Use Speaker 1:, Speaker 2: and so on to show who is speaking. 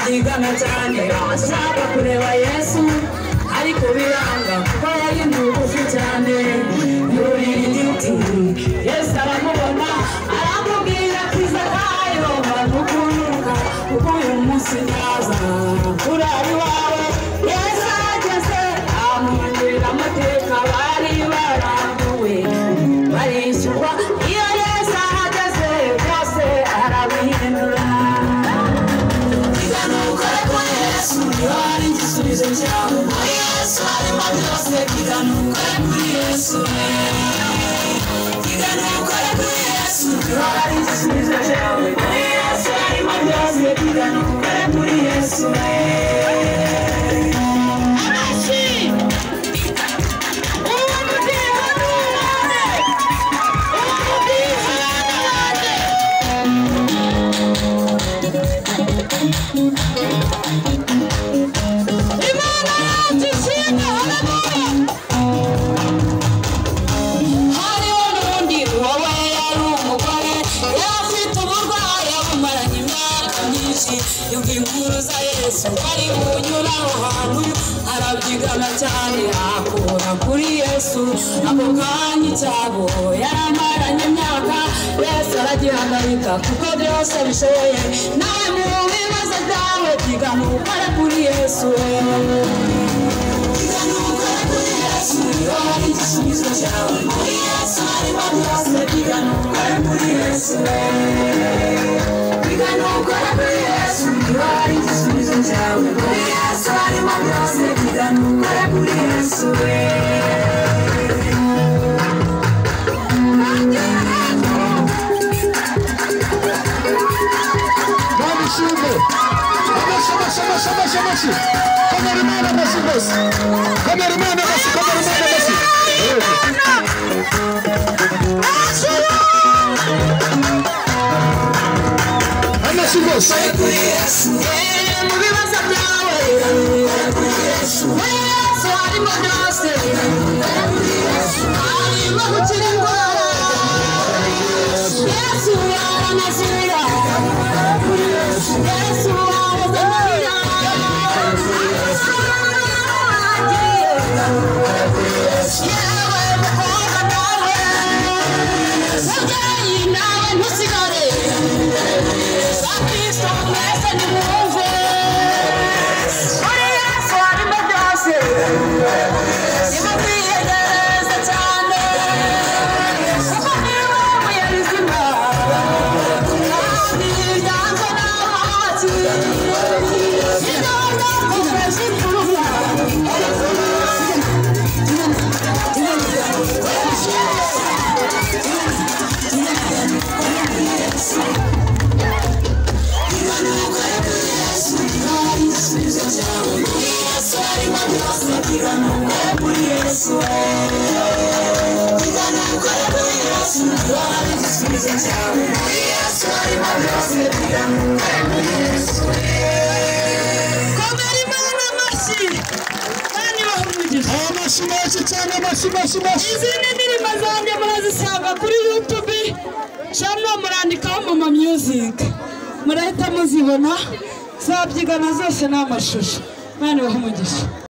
Speaker 1: arabyigana cyane ashaka kureba Yesu ariko biranga kuko yari mugufi cyane yurira igiti Yesu aramubona aramubwira ati Zakayo banukunuka kuko uyu munsi nzaza kurara iwawe Yesu ageze amuhindurira amateka bari barambuwe barishyurwa iyo Yesu ahageze byose arabihindura igana ukore kwa Yesu niho hari igisubizo cyawe muri Yesu harimo byose igana ukore kuri Yesu igana ukore kuri Yesu niho hari igisubizo cyawe muri Yesu harimo byose igana ukore kuri Yesu Yumvinguruza Yesu ari munyuraho hantu arabyigana cyane akora kuri Yesu ako kanya cyabo yaramaranye imyaka Yesu aragihagarika kuko byose bishoboye nawe mu bibazo byawe byigana ukore kuri Yesu byigana ukore kuri Yesu niho hari igisubizo cyawe muri Yesu harimo byose byigana ukore kuri Yesu byigana ukore kuri Yesu niho hari igisubizo cyawe muri Yesu harimo byose byigana ukore kuri Yesu
Speaker 2: Shimbe, amashi. Kamerimana amashi bose. Kamerimana amashi. Amashi bose.
Speaker 1: Mu bibazo byawe Yesu harimo byose harimo gukira indwara Yesu aranazira Yesu arazanira yewe mukobwa nawe mubyeyi nawe ntusigare Kristo mwese nimwumve muri Yesu harimo byose nimukwiyegereze cyane kuko niwe buye rizima kandi ryanzwe n'amabati indoga kufeza imfuruka izindi ndirimbo zanjye murazisanga kuri YouTube channel murandikaho Mama Music murahita muzibona zabyigana zose n'amashusho Imana ibahe umugisha